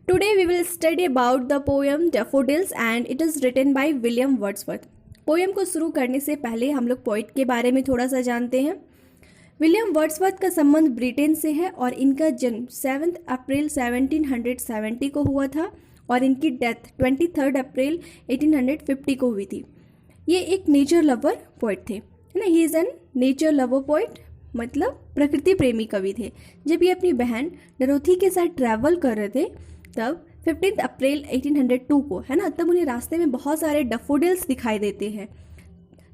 Today we will study about the poem Daffodils and it is written by William Wordsworth. Poem को शुरू करने से पहले हम लोग पोइट के बारे में थोड़ा सा जानते हैं। विलियम वर्ड्सवर्थ का संबंध ब्रिटेन से है और इनका जन्म 7 अप्रैल 1770 को हुआ था और इनकी डेथ 23 अप्रैल 1850 को हुई थी। ये एक नेचर लवर पोइट थे, है ना। He is an nature lover poet, मतलब प्रकृति प्रेमी कवि थे। जब ये अपनी बहन डरोथी के साथ ट्रैवल कर रहे थे तब 15 अप्रैल 1802 को, है ना, तब उन्हें रास्ते में बहुत सारे डैफोडिल्स दिखाई देते हैं।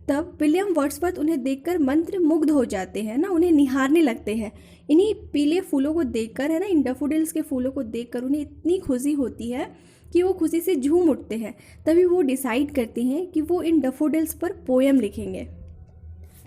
तब विलियम वर्ड्सवर्थ उन्हें देखकर मंत्र मुग्ध हो जाते हैं ना, उन्हें निहारने लगते हैं। इन्हीं पीले फूलों को देखकर, है ना, इन डैफोडिल्स के फूलों को देखकर उन्हें इतनी खुशी होती है कि वो खुशी से झूम उठते हैं। तभी वो डिसाइड करते हैं कि वो इन डैफोडिल्स पर पोएम लिखेंगे।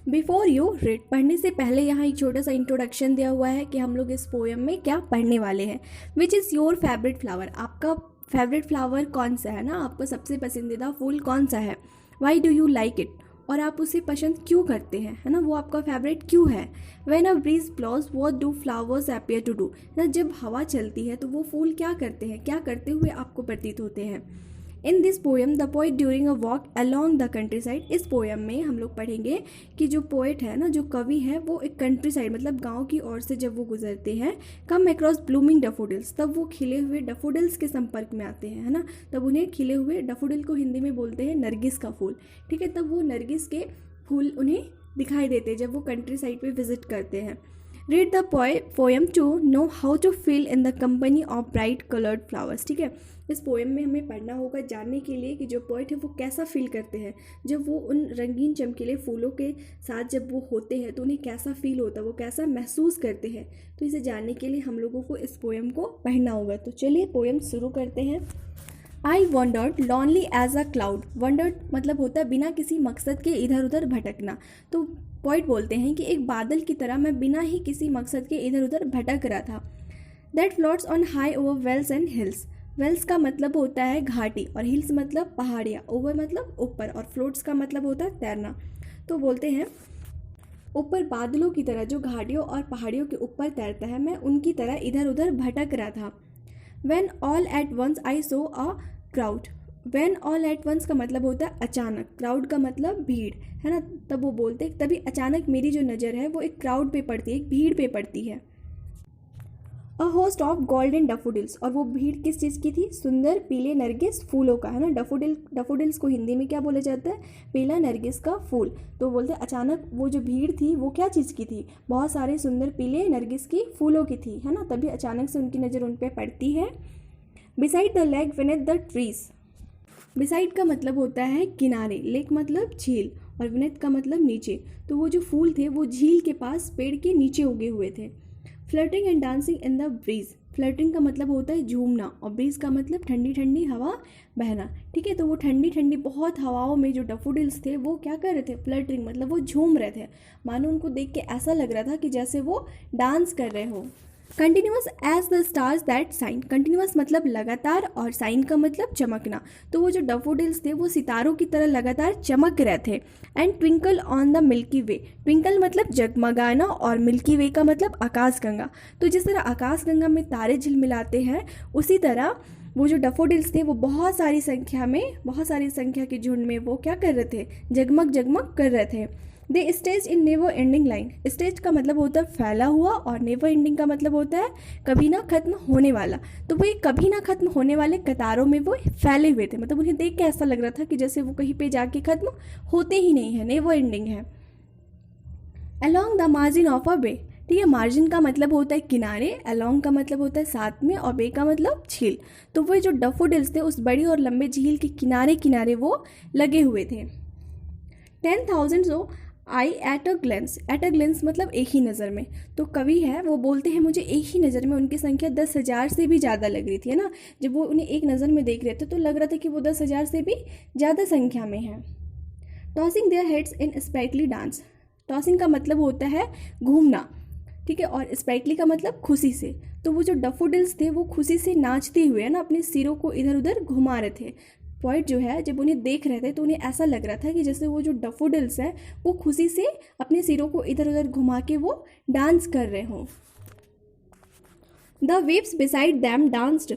बिफोर यू रीड, पढ़ने से पहले यहाँ एक छोटा सा इंट्रोडक्शन दिया हुआ है कि हम लोग इस पोएम में क्या पढ़ने वाले हैं। Which is your favourite flower, आपका फेवरेट फ्लावर कौन सा है ना, आपका सबसे पसंदीदा फूल कौन सा है। Why do you like it, और आप उसे पसंद क्यों करते हैं, है ना, वो आपका फेवरेट क्यों है। When a breeze blows what do flowers appear to do, ना, जब हवा चलती है तो वो फूल क्या करते हैं, क्या करते हुए आपको प्रतीत होते हैं। In this poem the poet during a walk along the country side, इस पोएम में हम लोग पढ़ेंगे कि जो पोइट है ना, जो कवि है, वो एक कंट्री साइड मतलब गांव की ओर से जब वो गुजरते हैं, कम अक्रॉस ब्लूमिंग डैफोडिल्स, तब वो खिले हुए डैफोडिल्स के संपर्क में आते हैं, है ना। तब उन्हें खिले हुए डैफोडिल को हिंदी में बोलते हैं नरगिस का फूल, ठीक है। तब वो नरगिस के फूल उन्हें दिखाई देते हैं जब वो कंट्री साइड पे विजिट करते हैं। Read the poem to know how to feel in the company of bright coloured flowers, ठीक है। इस पोएम में हमें पढ़ना होगा जानने के लिए कि जो पोइट है वो कैसा फील करते हैं जब वो उन रंगीन चमकीले फूलों के साथ जब वो होते हैं, तो उन्हें कैसा फील होता है, वो कैसा महसूस करते हैं। तो इसे जानने के लिए हम लोगों को इस पोएम को पढ़ना होगा। तो चलिए पोएम शुरू करते हैं। I wandered lonely as a cloud, wandered मतलब होता है बिना किसी मकसद के इधर उधर भटकना। तो पोइट बोलते हैं कि एक बादल की तरह मैं बिना ही किसी मकसद के इधर उधर भटक रहा था। That floats on high over vales and hills, vales का मतलब होता है घाटी और हिल्स मतलब पहाड़ियाँ, ओवर मतलब ऊपर और फ्लोट्स का मतलब होता है तैरना। तो बोलते हैं ऊपर बादलों की तरह जो घाटियों और पहाड़ियों के ऊपर तैरता है, मैं उनकी तरह इधर उधर भटक रहा था। When all at once I saw a crowd, when all at once का मतलब होता है अचानक, क्राउड का मतलब भीड़, है ना। तब वो बोलते तभी अचानक मेरी जो नज़र है वो एक क्राउड पे पड़ती है, एक भीड़ पे पड़ती है। A host of golden daffodils, और वो भीड़ किस चीज़ की थी, सुंदर पीले नरगिस फूलों का, है ना। डैफोडिल्स को हिंदी में क्या बोला जाता है, पीला नरगिस का फूल। तो बोलते अचानक वो जो भीड़ थी वो क्या चीज़ की थी, बहुत सारे सुंदर पीले नरगिस की फूलों की थी, है ना। तभी अचानक से उनकी नज़र उन पर पड़ती है। Beside the lake beneath the trees, beside का मतलब होता है किनारे, लेक मतलब झील और विनेथ का मतलब नीचे। तो वो जो फूल थे वो झील के पास पेड़ के नीचे उगे हुए थे। Flirting and dancing in the breeze, flirting का मतलब होता है झूमना और ब्रीज का मतलब ठंडी ठंडी हवा बहना, ठीक है। तो वो ठंडी ठंडी बहुत हवाओं में जो डैफोडिल्स थे वो क्या कर रहे थे, फ्लर्टिंग मतलब वो झूम रहे थे। मानो उनको देख के ऐसा लग रहा था कि जैसे वो डांस कर रहे हो। Continuous as the stars that shine, continuous मतलब लगातार और साइन का मतलब चमकना। तो वो जो डैफोडिल्स थे वो सितारों की तरह लगातार चमक रहे थे। And twinkle on the milky way, twinkle मतलब जगमगाना और मिल्की वे का मतलब आकाशगंगा। तो जिस तरह आकाशगंगा में तारे झिलमिलाते हैं, उसी तरह वो जो डैफोडिल्स थे वो बहुत सारी संख्या के झुंड में वो क्या कर रहे थे, जगमग जगमग कर रहे थे। They stage in never ending line, stage का मतलब होता है फैला हुआ और नेवर एंडिंग का मतलब होता है कभी ना खत्म होने वाला। तो वो कभी ना खत्म होने वाले कतारों में वो फैले हुए थे, मतलब उन्हें देख के ऐसा लग रहा था कि जैसे वो कहीं पे जाके खत्म होते ही नहीं है, नेवर एंडिंग है। Along the margin of a bay, ठीक है, मार्जिन का मतलब होता है किनारे, अलॉन्ग का मतलब होता है साथ में और बे का मतलब झील। तो वो जो डैफोडिल्स थे उस बड़ी और लंबे झील के किनारे किनारे वो लगे हुए थे। 10,000 सो आई एट अ ग्लेंस मतलब एक ही नज़र में। तो कवि है वो बोलते हैं मुझे एक ही नज़र में उनकी संख्या 10,000 से भी ज़्यादा लग रही थी, है ना। जब वो उन्हें एक नज़र में देख रहे थे तो लग रहा था कि वो 10,000 से भी ज़्यादा संख्या में है। Tossing their heads in sprightly dance, tossing का मतलब होता है घूमना, ठीक है, और स्पाइटली का मतलब खुशी से। तो वो जो डैफोडिल्स थे वो खुशी से नाचते हुए, है ना, अपने सिरों को इधर उधर घुमा रहे थे। पोइट जो है जब उन्हें देख रहे थे तो उन्हें ऐसा लग रहा था कि जैसे वो जो डैफोडिल्स है वो खुशी से अपने सिरों को इधर उधर घुमा के वो डांस कर रहे हों। The waves beside them danced,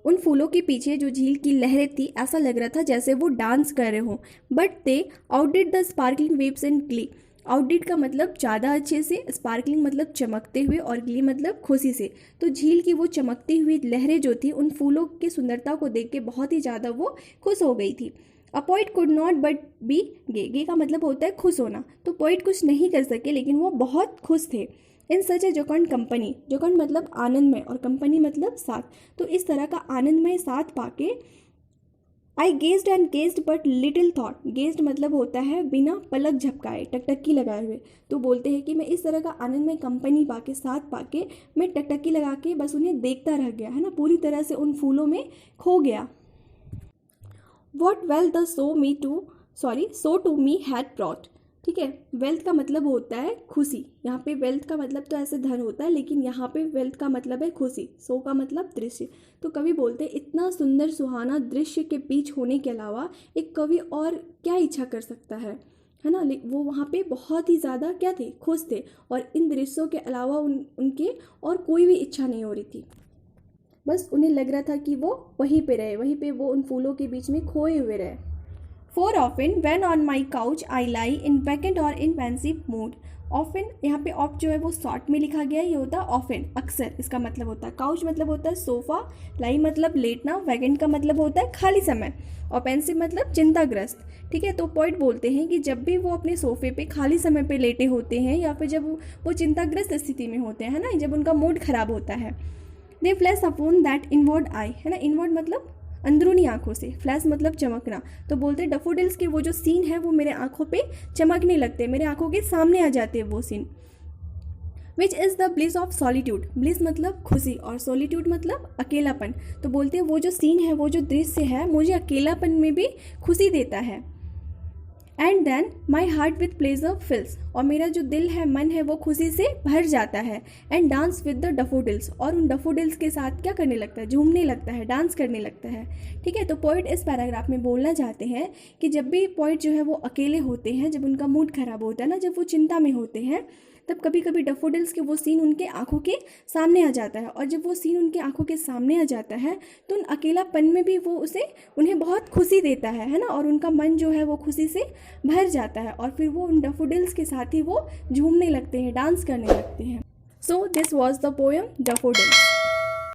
उन फूलों के पीछे जो झील की लहरें थी ऐसा लग रहा था जैसे वो डांस कर रहे हों, but they outdid the sparkling waves in glee. Outdid का मतलब ज़्यादा अच्छे से, स्पार्कलिंग मतलब चमकते हुए, और ग्ली मतलब खुशी से। तो झील की वो चमकती हुई लहरें जो थी उन फूलों की सुंदरता को देख के बहुत ही ज़्यादा वो खुश हो गई थी। A poet could not but be gay. Gay का मतलब होता है खुश होना। तो पोइट कुछ नहीं कर सके लेकिन वो बहुत खुश थे। इन सच ए जोकॉन्ड कंपनी, जोकॉन्ड मतलब आनंदमय और कंपनी मतलब साथ। तो इस तरह का आनंदमय साथ पाके I gazed and gazed but little thought. Gazed मतलब होता है बिना पलक झपकाए, टकटकी लगाए हुए। तो बोलते हैं कि मैं इस तरह का आनंदमय कंपनी पाके, साथ पाके मैं टकटकी लगा के बस उन्हें देखता रह गया, है ना, पूरी तरह से उन फूलों में खो गया। What wealth the show to me had brought. ठीक है, वेल्थ का मतलब होता है खुशी। यहाँ पे वेल्थ का मतलब तो ऐसे धन होता है, लेकिन यहाँ पे वेल्थ का मतलब है खुशी। सो का मतलब दृश्य। तो कवि बोलते हैं इतना सुंदर सुहाना दृश्य के बीच होने के अलावा एक कवि और क्या इच्छा कर सकता है ना। वो वहाँ पे बहुत ही ज़्यादा क्या थे, खुश थे, और इन दृश्यों के अलावा उनके और कोई भी इच्छा नहीं हो रही थी। बस उन्हें लग रहा था कि वो वहीं पे रहे, वहीं पे वो उन फूलों के बीच में खोए हुए रहे। For often when on my couch I lie in vacant or in pensive mood। Often, यहाँ पे ऑफ जो है वो शॉर्ट में लिखा गया है, ये होता है ऑफन, अक्सर इसका मतलब होता है। काउच मतलब होता है सोफ़ा, लाई मतलब लेटना, वैकेंट का मतलब होता है खाली समय, और पेंसिव मतलब चिंताग्रस्त। ठीक है, तो पोइट बोलते हैं कि जब भी वो अपने सोफे पे खाली समय पे लेटे होते हैं या फिर जब वो चिंताग्रस्त स्थिति में होते हैं ना, जब उनका मूड खराब होता है, दे फ्लैश अपॉन दैट इनवर्ड आई, है ना, इनवर्ड मतलब अंदरूनी आंखों से, फ्लैश मतलब चमकना। तो बोलते हैं डैफोडिल्स के वो जो सीन है वो मेरे आंखों पे चमकने लगते हैं, मेरे आंखों के सामने आ जाते हैं वो scene. Which is the bliss of solitude. Bliss मतलब खुशी और सॉलिट्यूड मतलब अकेलापन। तो बोलते हैं वो जो सीन है, वो जो दृश्य है, मुझे अकेलापन में भी खुशी देता है। And then my heart with pleasure fills, और मेरा जो दिल है, मन है, वो खुशी से भर जाता है। And dance with the daffodils, और उन डफोडिल्स के साथ क्या करने लगता है, झूमने लगता है, डांस करने लगता है। ठीक है, तो पोइट इस पैराग्राफ में बोलना चाहते हैं कि जब भी पोइट जो है वो अकेले होते हैं, जब उनका मूड खराब होता है ना, जब वो चिंता में होते हैं, तब कभी कभी डफोडिल्स के वो सीन उनके आंखों के सामने आ जाता है, और जब वो सीन उनके आंखों के सामने आ जाता है तो उन अकेलापन में भी वो उन्हें बहुत खुशी देता है ना, और उनका मन जो है वो खुशी से भर जाता है, और फिर वो उन डफोडिल्स के साथ ही वो झूमने लगते हैं, डांस करने लगते हैं। So this was the poem daffodils.